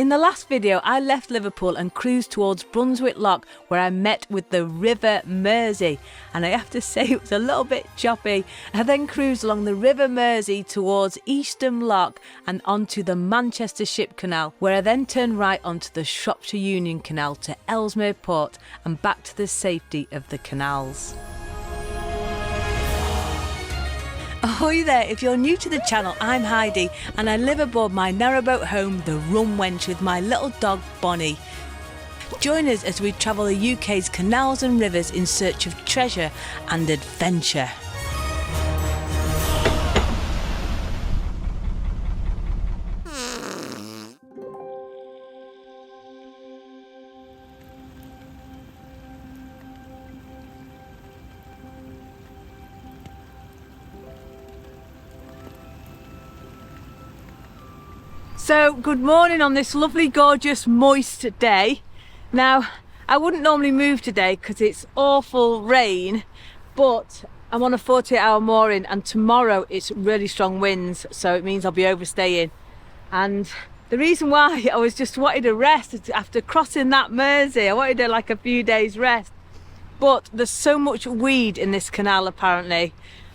In the last video, I left Liverpool and cruised towards Brunswick Lock, where I met with the River Mersey, and I have to say it was a little bit choppy. I then cruised along the River Mersey towards Eastham Lock and onto the Manchester Ship Canal, where I then turned right onto the Shropshire Union Canal to Ellesmere Port and back to the safety of the canals. Ahoy there, if you're new to the channel, I'm Heidi and I live aboard my narrowboat home, the Rum Wench, with my little dog Bonny. Join us as we travel the UK's canals and rivers in search of treasure and adventure. So, good morning on this lovely, gorgeous, moist day. Now, I wouldn't normally move today because it's awful rain, but I'm on a 48-hour mooring and tomorrow it's really strong winds, so it means I'll be overstaying. And the reason why I was just wanted a rest after crossing that Mersey, I wanted like a few days rest. But there's so much weed in this canal apparently.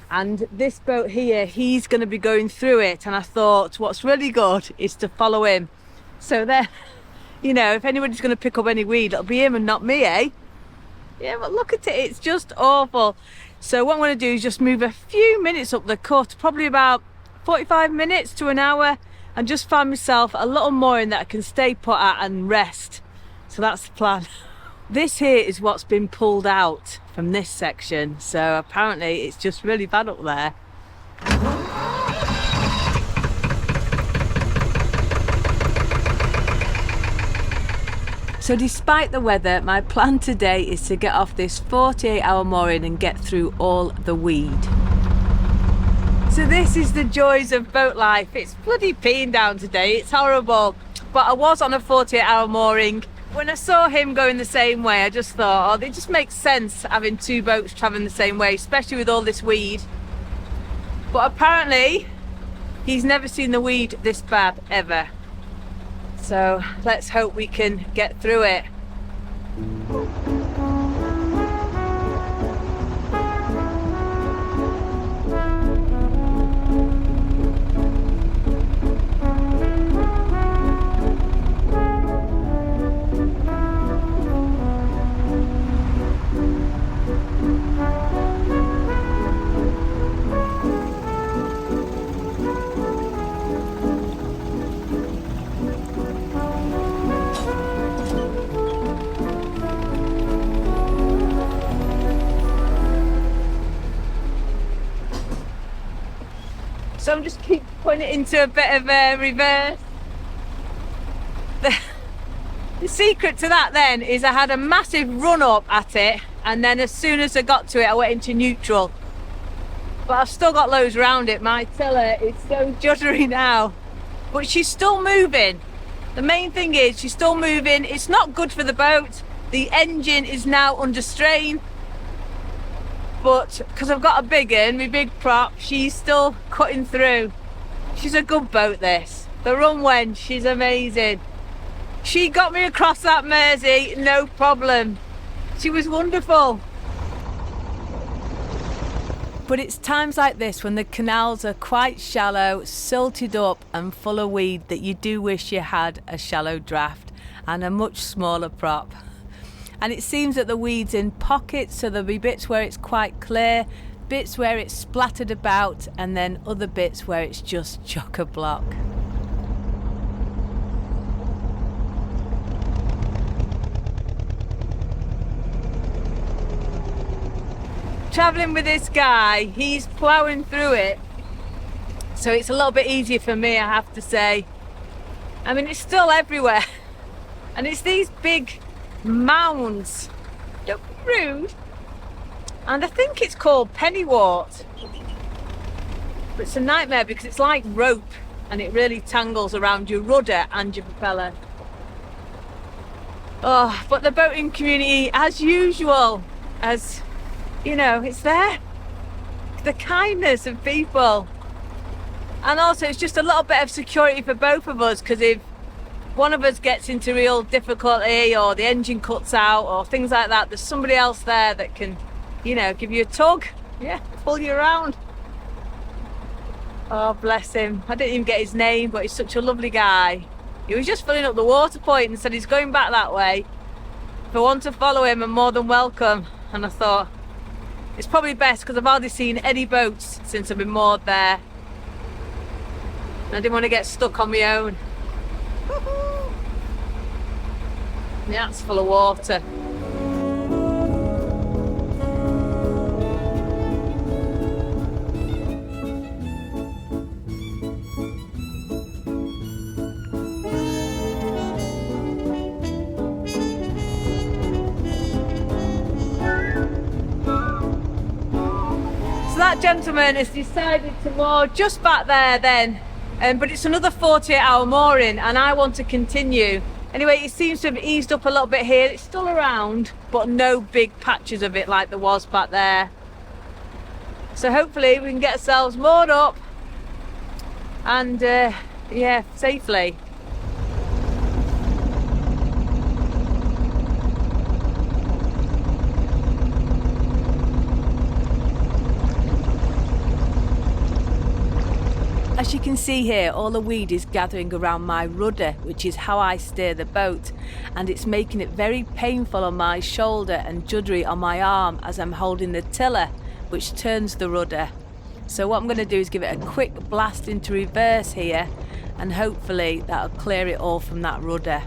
And this boat here, he's going to be going through it, and I thought what's really good is to follow him. So there, you know, if anybody's going to pick up any weed, it'll be him and not me, eh? Yeah, but look at it, it's just awful. So what I'm going to do is just move a few minutes up the cut, probably about 45 minutes to an hour, and just find myself a little mooring that I can stay put at and rest. So that's the plan. This here is what's been pulled out from this section, so apparently it's just really bad up there. So despite the weather, my plan today is to get off this 48-hour mooring and get through all the weed. So this is the joys of boat life. It's bloody peeing down today, it's horrible. But I was on a 48-hour mooring. When I saw him going the same way, I just thought, oh, it just makes sense having two boats travelling the same way, especially with all this weed. But apparently, he's never seen the weed this bad, ever. So let's hope we can get through it. So I'm just keep putting it into a bit of a reverse. The secret to that then is I had a massive run up at it, and then as soon as I got to it I went into neutral. But I've still got loads around it. My tiller is so juddery now. But she's still moving. The main thing is she's still moving. It's not good for the boat. The engine is now under strain. But because I've got a big one, my big prop, she's still cutting through. She's a good boat, this. The Rum Wench, she's amazing. She got me across that Mersey, no problem. She was wonderful. But it's times like this when the canals are quite shallow, silted up and full of weed that you do wish you had a shallow draft and a much smaller prop. And it seems that the weed's in pockets, so there'll be bits where it's quite clear, bits where it's splattered about, and then other bits where it's just chock-a-block. Travelling with this guy, he's ploughing through it, so it's a little bit easier for me, I have to say. I mean, it's still everywhere, and it's these big mounds. Don't be rude. And I think it's called pennywort. But it's a nightmare because it's like rope and it really tangles around your rudder and your propeller. Oh, but the boating community, as usual, as you know, it's there. The kindness of people. And also it's just a little bit of security for both of us, because if one of us gets into real difficulty or the engine cuts out or things like that, there's somebody else there that can, you know, give you a tug, yeah, pull you around. Oh, bless him. I didn't even get his name, but he's such a lovely guy. He was just filling up the water point and said he's going back that way. If I want to follow him, I'm more than welcome. And I thought, it's probably best because I've hardly seen any boats since I've been moored there. And I didn't want to get stuck on my own. Yeah, it's full of water. So that gentleman has decided to moor just back there then, but it's another 48-hour mooring and I want to continue. Anyway, it seems to have eased up a little bit here. It's still around, but no big patches of it like there was back there. So hopefully we can get ourselves moored up and yeah, safely. As you can see here, all the weed is gathering around my rudder, which is how I steer the boat, and it's making it very painful on my shoulder and juddery on my arm as I'm holding the tiller, which turns the rudder. So what I'm going to do is give it a quick blast into reverse here, and hopefully that'll clear it all from that rudder.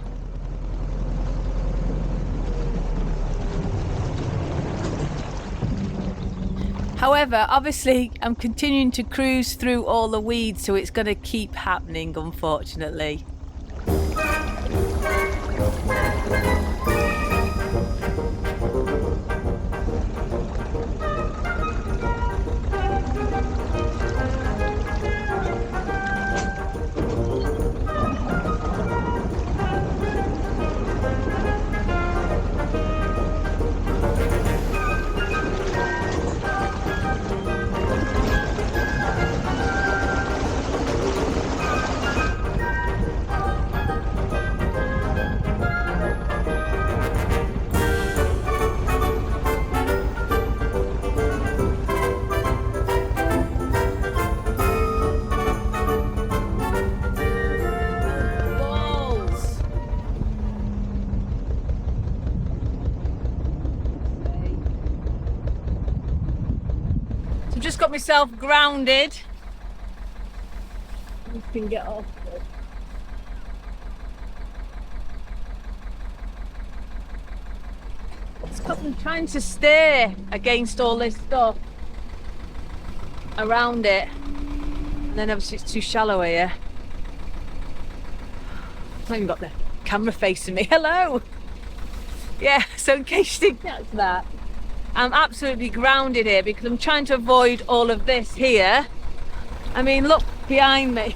However, obviously I'm continuing to cruise through all the weeds, so it's going to keep happening, unfortunately. Just got myself grounded. You can get off. I'm trying to steer against all this stuff around it, and then obviously it's too shallow here. I've even got the camera facing me. Hello. Yeah. So in case you didn't catch that, I'm absolutely grounded here because I'm trying to avoid all of this here. I mean, look behind me.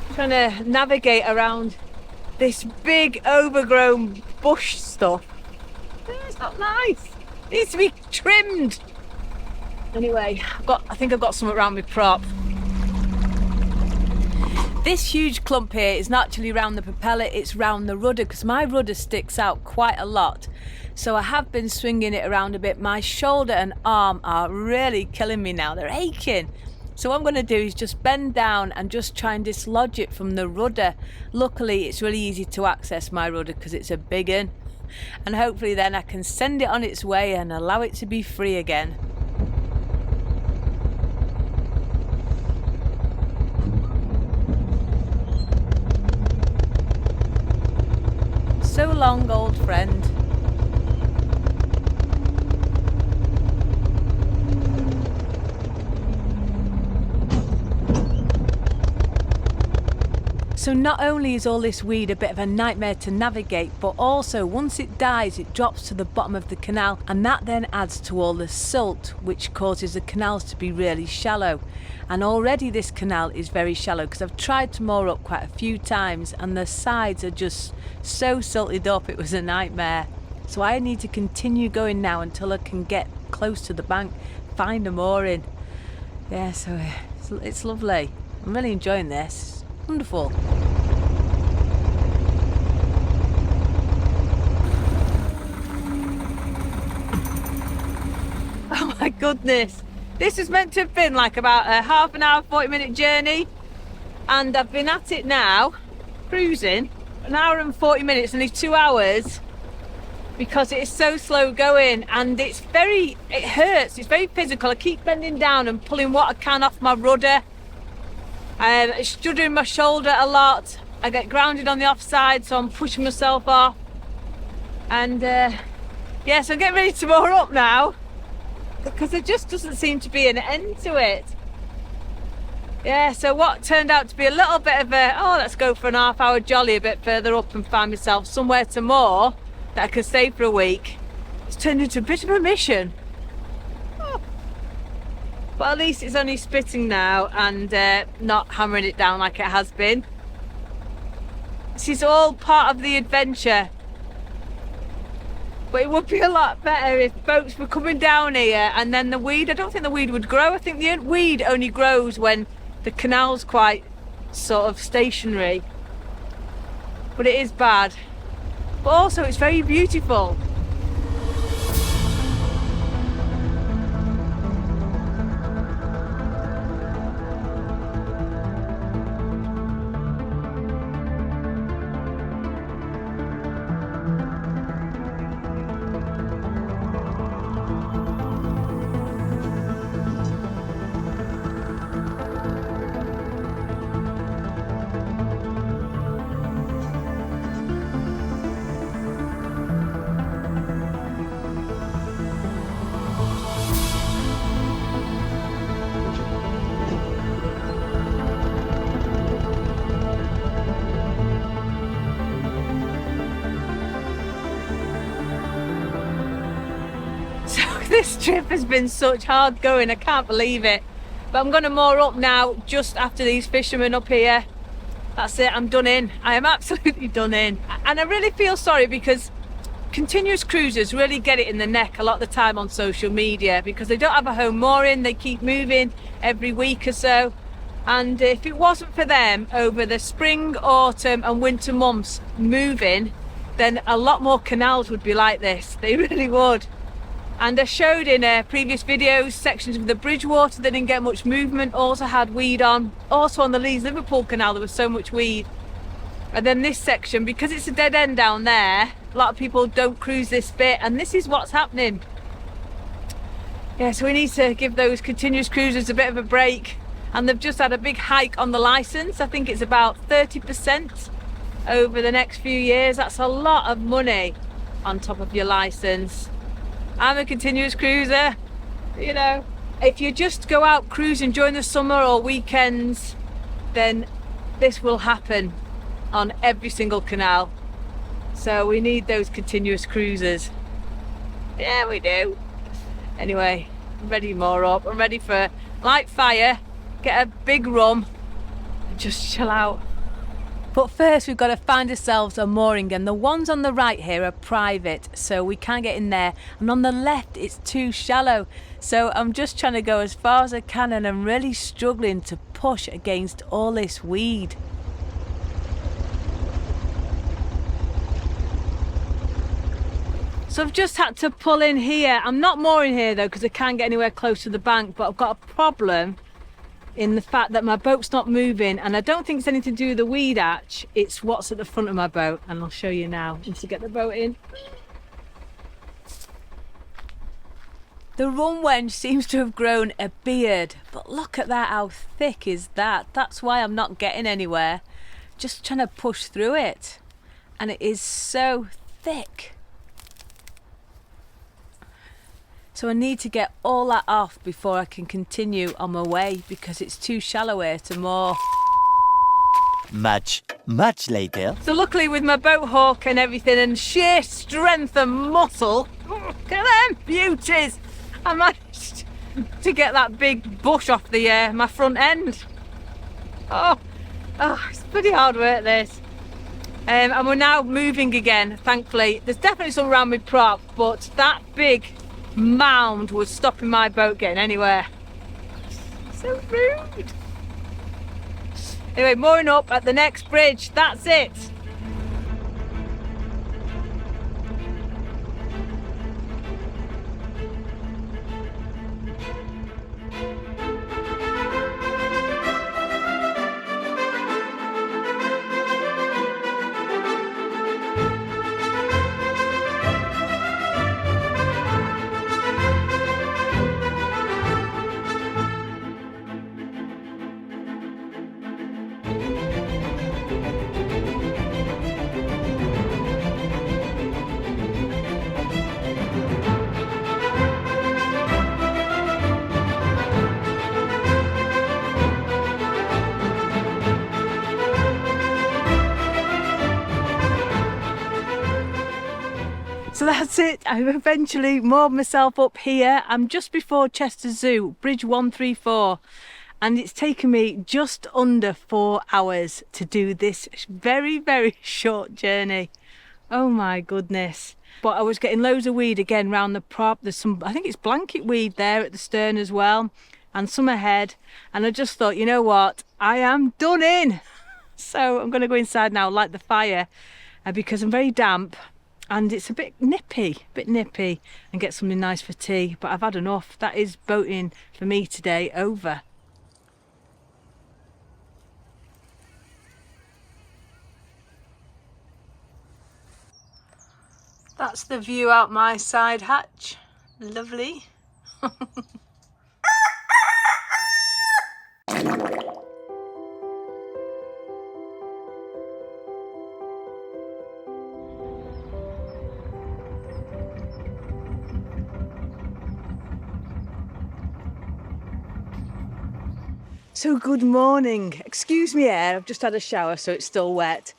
I'm trying to navigate around this big overgrown bush stuff. It's not nice. It needs to be trimmed. Anyway, I think I've got something around my prop. This huge clump here is not actually round the propeller, it's round the rudder, because my rudder sticks out quite a lot. So I have been swinging it around a bit. My shoulder and arm are really killing me now. They're aching. So what I'm going to do is just bend down and just try and dislodge it from the rudder. Luckily, it's really easy to access my rudder because it's a big one. And hopefully then I can send it on its way and allow it to be free again. So long, old friend. So not only is all this weed a bit of a nightmare to navigate, but also once it dies it drops to the bottom of the canal, and that then adds to all the silt, which causes the canals to be really shallow. And already this canal is very shallow because I've tried to moor up quite a few times and the sides are just so silted up, it was a nightmare. So I need to continue going now until I can get close to the bank, find a mooring. Yeah, so it's lovely. I'm really enjoying this. Wonderful. goodness. This was meant to have been like about a half an hour, 40-minute journey. And I've been at it now, cruising, an hour and 40 minutes, nearly 2 hours, because it is so slow going and it hurts, it's very physical. I keep bending down and pulling what I can off my rudder. It's shuddering my shoulder a lot. I get grounded on the offside, so I'm pushing myself off. And yeah, so I'm getting ready to moor up now, because there just doesn't seem to be an end to it. Yeah, so what turned out to be a little bit of a, oh, let's go for an half-hour jolly a bit further up and find myself somewhere to moor that I can stay for a week, it's turned into a bit of a mission. Oh. But at least it's only spitting now and not hammering it down like it has been. This is all part of the adventure. But it would be a lot better if boats were coming down here and then the weed, I don't think the weed would grow. I think the weed only grows when the canal's quite sort of stationary. But it is bad. But also it's very beautiful. This trip has been such hard going, I can't believe it. But I'm going to moor up now just after these fishermen up here. That's it, I'm done in. I am absolutely done in. And I really feel sorry because continuous cruisers really get it in the neck a lot of the time on social media because they don't have a home mooring, they keep moving every week or so. And if it wasn't for them over the spring, autumn and winter months moving, then a lot more canals would be like this. They really would. And I showed in previous videos sections of the Bridgewater that didn't get much movement, also had weed on. Also on the Leeds-Liverpool Canal there was so much weed. And then this section, because it's a dead end down there, a lot of people don't cruise this bit, and this is what's happening. Yeah, so we need to give those continuous cruisers a bit of a break. And they've just had a big hike on the licence. I think it's about 30% over the next few years. That's a lot of money on top of your licence. I'm a continuous cruiser, you know. If you just go out cruising during the summer or weekends, then this will happen on every single canal. So we need those continuous cruisers. Yeah, we do. Anyway, I'm ready to moor up. I'm ready for a light fire, get a big rum, and just chill out. But first we've got to find ourselves a mooring, and the ones on the right here are private, so we can't get in there, and on the left it's too shallow, so I'm just trying to go as far as I can, and I'm really struggling to push against all this weed. So I've just had to pull in here. I'm not mooring here though because I can't get anywhere close to the bank, but I've got a problem in the fact that my boat's not moving, and I don't think it's anything to do with the weed hatch, it's what's at the front of my boat, and I'll show you now once I get the boat in. The Rum Wench seems to have grown a beard, but look at that, how thick is that? That's why I'm not getting anywhere, just trying to push through it, and it is so thick. So I need to get all that off before I can continue on my way because it's too shallow here to moor. Much later. So luckily with my boat hook and everything and sheer strength and muscle, look at them beauties, I managed to get that big bush off the my front end. Oh, it's pretty hard work this. And we're now moving again, thankfully. There's definitely some around my prop, but that big mound was stopping my boat getting anywhere. So rude. Anyway, mooring up at the next bridge, that's it. So that's it. I've eventually moored myself up here. I'm just before Chester Zoo, Bridge 134. And it's taken me just under 4 hours to do this very, very short journey. Oh my goodness. But I was getting loads of weed again round the prop. There's some, I think it's blanket weed there at the stern as well, and some ahead. And I just thought, you know what? I am done in. So I'm going to go inside now, light the fire, because I'm very damp and it's a bit nippy, and get something nice for tea. But I've had enough. That is boating for me today over. That's the view out my side hatch. Lovely. So good morning. Excuse me air, I've just had a shower so it's still wet.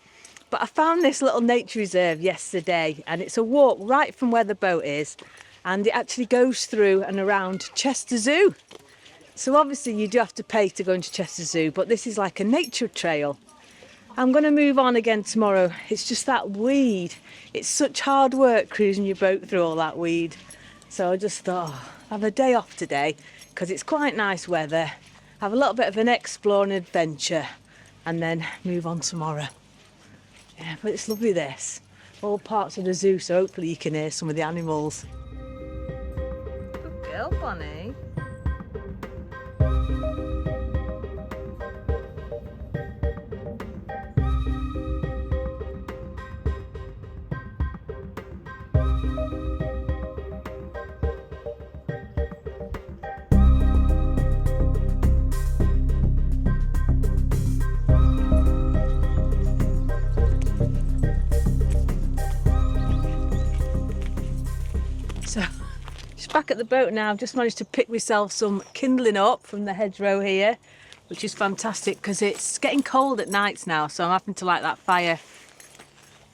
But I found this little nature reserve yesterday, and it's a walk right from where the boat is, and it actually goes through and around Chester Zoo. So obviously you do have to pay to go into Chester Zoo, but this is like a nature trail. I'm going to move on again tomorrow. It's just that weed. It's such hard work cruising your boat through all that weed. So I just thought, I have a day off today because it's quite nice weather. Have a little bit of an explore and adventure, and then move on tomorrow. Yeah, but it's lovely this. All parts of the zoo, so hopefully you can hear some of the animals. Good girl, Bonny. So, just back at the boat now. I've just managed to pick myself some kindling up from the hedgerow here, which is fantastic because it's getting cold at nights now, so I'm having to light that fire.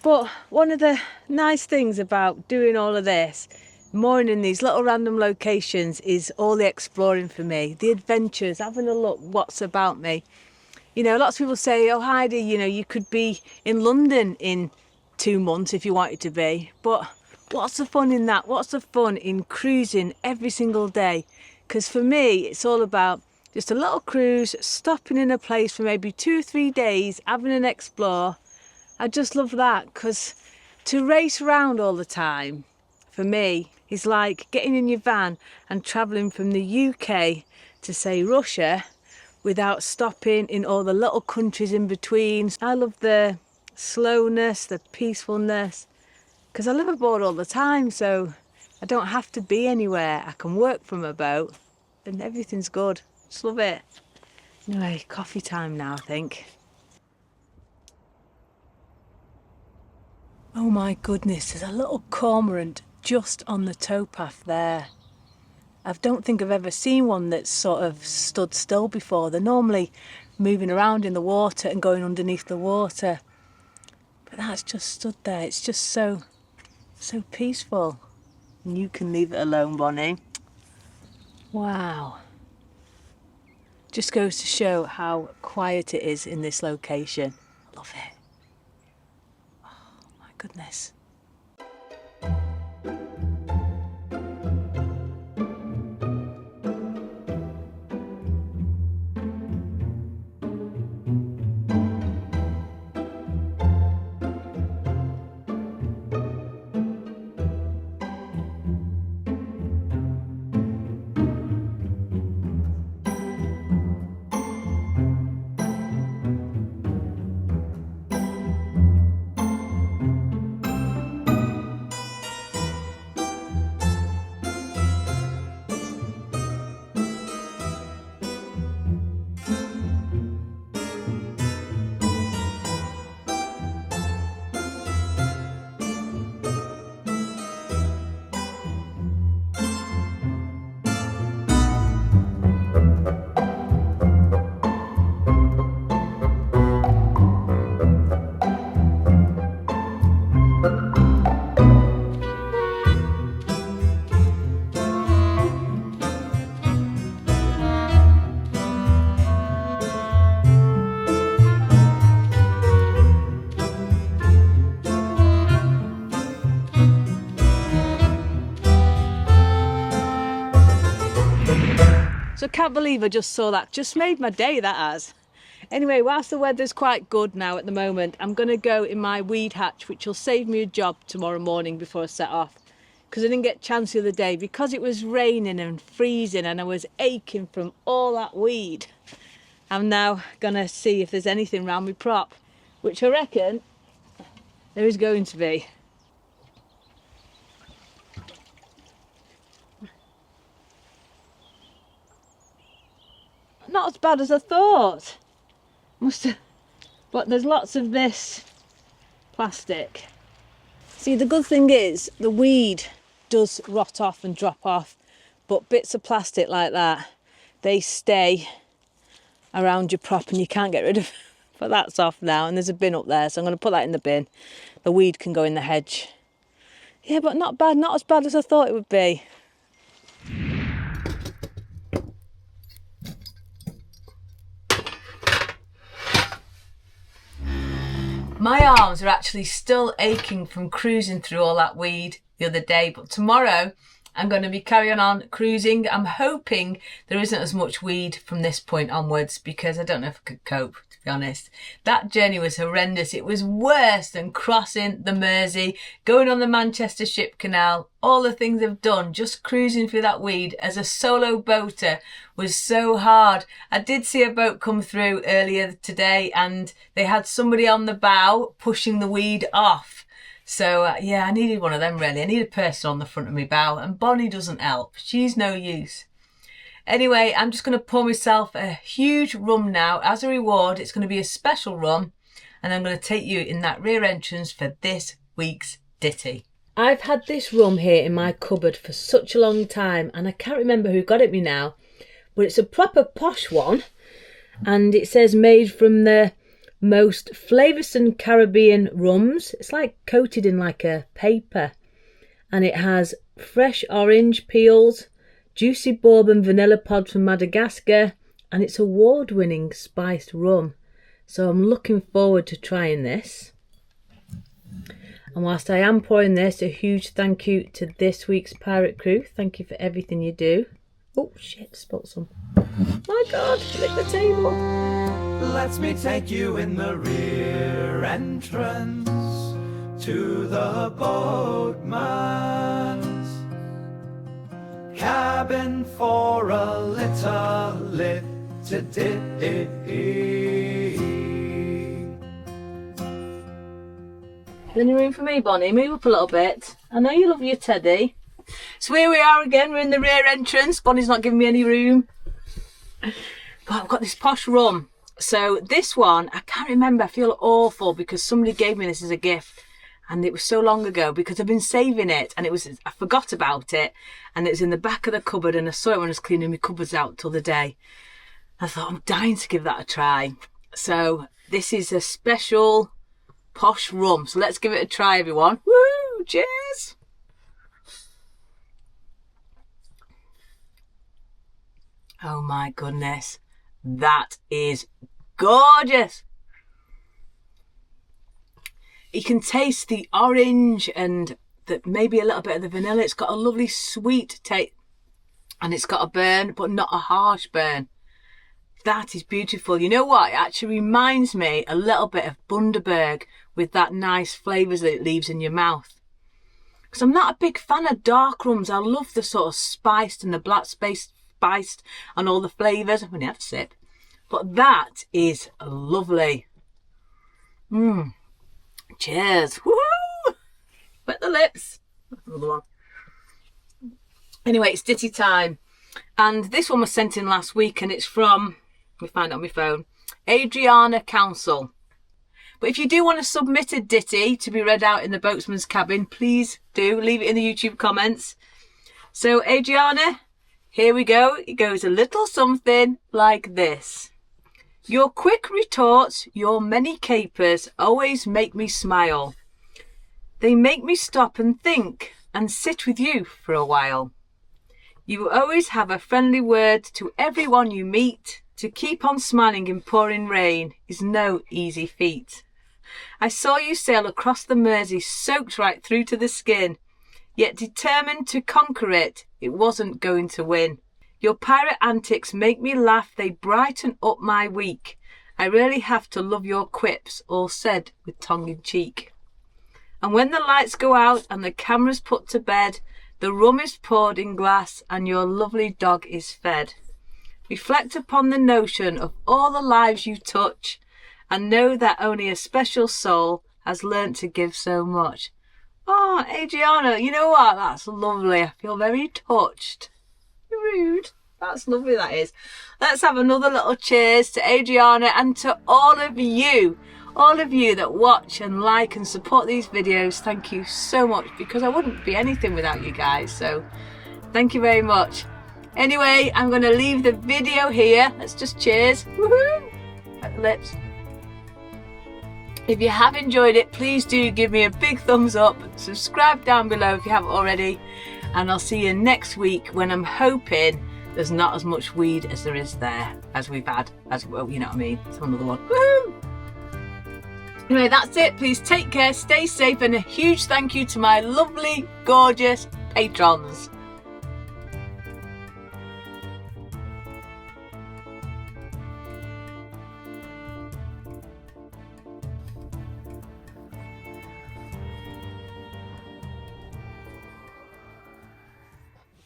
But one of the nice things about doing all of this, mooring in these little random locations, is all the exploring for me, the adventures, having a look what's about me. You know, lots of people say, oh Heidi, you know, you could be in London in 2 months if you wanted to be, but what's the fun in that? What's the fun in cruising every single day? Because for me, it's all about just a little cruise, stopping in a place for maybe 2 or 3 days, having an explore. I just love that, because to race around all the time, for me, is like getting in your van and travelling from the UK to, say, Russia, without stopping in all the little countries in between. I love the slowness, the peacefulness, because I live abroad all the time, so I don't have to be anywhere. I can work from a boat and everything's good. Just love it. Anyway, coffee time now, I think. Oh my goodness, there's a little cormorant just on the towpath there. I don't think I've ever seen one that's sort of stood still before. They're normally moving around in the water and going underneath the water. But that's just stood there. It's just so peaceful. And you can leave it alone, Bonny. Wow. Just goes to show how quiet it is in this location. I love it. Oh my goodness. So I can't believe I just saw that. Just made my day, that has. Anyway, whilst the weather's quite good now at the moment, I'm going to go in my weed hatch, which will save me a job tomorrow morning before I set off. Because I didn't get a chance the other day because it was raining and freezing and I was aching from all that weed. I'm now going to see if there's anything around my prop, which I reckon there is going to be. Not as bad as I thought. But there's lots of this plastic. See, the good thing is the weed does rot off and drop off, but bits of plastic like that, they stay around your prop and you can't get rid of. But that's off now, and there's a bin up there, so I'm going to put that in the bin. The weed can go in the hedge. Yeah, but not bad, not as bad as I thought it would be. My arms are actually still aching from cruising through all that weed the other day, but tomorrow I'm going to be carrying on cruising. I'm hoping there isn't as much weed from this point onwards because I don't know if I could cope, to be honest. That journey was horrendous. It was worse than crossing the Mersey, going on the Manchester Ship Canal, all the things I've done, just cruising through that weed as a solo boater was so hard. I did see a boat come through earlier today and they had somebody on the bow pushing the weed off. So yeah, I needed one of them really. I need a person on the front of my bow, and Bonny doesn't help. She's no use. Anyway, I'm just going to pour myself a huge rum now. As a reward, it's going to be a special rum, and I'm going to take you in that rear entrance for this week's ditty. I've had this rum here in my cupboard for such a long time, and I can't remember who got it me now, but it's a proper posh one, and it says made from the most flavoursome Caribbean rums. It's like coated in like a paper, and it has fresh orange peels, juicy bourbon vanilla pods from Madagascar, and it's award-winning spiced rum. So I'm looking forward to trying this. And whilst I am pouring this, a huge thank you to this week's pirate crew. Thank you for everything you do. Oh shit, spilled some. My God, lick the table. Let me take you in the rear entrance to the boatman's cabin for a little ditty. Any room for me, Bonny? Move up a little bit. I know you love your teddy. So here we are again, we're in the rear entrance. Bonny's not giving me any room. But I've got this posh rum. So this one, I can't remember, I feel awful because somebody gave me this as a gift and it was so long ago because I've been saving it and I forgot about it and it was in the back of the cupboard and I saw it when I was cleaning my cupboards out till the day. I thought, I'm dying to give that a try. So this is a special posh rum. So let's give it a try, everyone. Woo! Cheers! Oh my goodness. That is gorgeous. You can taste the orange and maybe a little bit of the vanilla. It's got a lovely sweet taste and it's got a burn, but not a harsh burn. That is beautiful. You know what? It actually reminds me a little bit of Bundaberg with that nice flavours that it leaves in your mouth. Because I'm not a big fan of dark rums. I love the sort of spiced and the black spiced and all the flavours. I'm going to have a sip. But that is lovely. Cheers. Woo! Wet the lips. Another one. Anyway, it's ditty time. And this one was sent in last week and it's from, let me find it on my phone, Adriana Council. But if you do want to submit a ditty to be read out in the boatsman's cabin, please do leave it in the YouTube comments. So Adriana, here we go. It goes a little something like this. Your quick retorts, your many capers always make me smile. They make me stop and think and sit with you for a while. You always have a friendly word to everyone you meet. To keep on smiling in pouring rain is no easy feat. I saw you sail across the Mersey soaked right through to the skin, yet determined to conquer it, it wasn't going to win. Your pirate antics make me laugh, they brighten up my week. I really have to love your quips, all said with tongue in cheek. And when the lights go out and the camera's put to bed, the rum is poured in glass and your lovely dog is fed. Reflect upon the notion of all the lives you touch and know that only a special soul has learnt to give so much. Oh, Adriana, you know what? That's lovely. I feel very touched. Rude. That's lovely, that is. Let's have another little cheers to Adriana and to all of you that watch and like and support these videos. Thank you so much, because I wouldn't be anything without you guys, so thank you very much. Anyway, I'm going to leave the video here. Let's just cheers. Woohoo! At the lips. If you have enjoyed it, please do give me a big thumbs up, subscribe down below if you haven't already, and I'll see you next week when I'm hoping there's not as much weed as there is there, as we've had, as well, you know what I mean. It's another one. Woohoo! Anyway, that's it. Please take care, stay safe, and a huge thank you to my lovely, gorgeous patrons.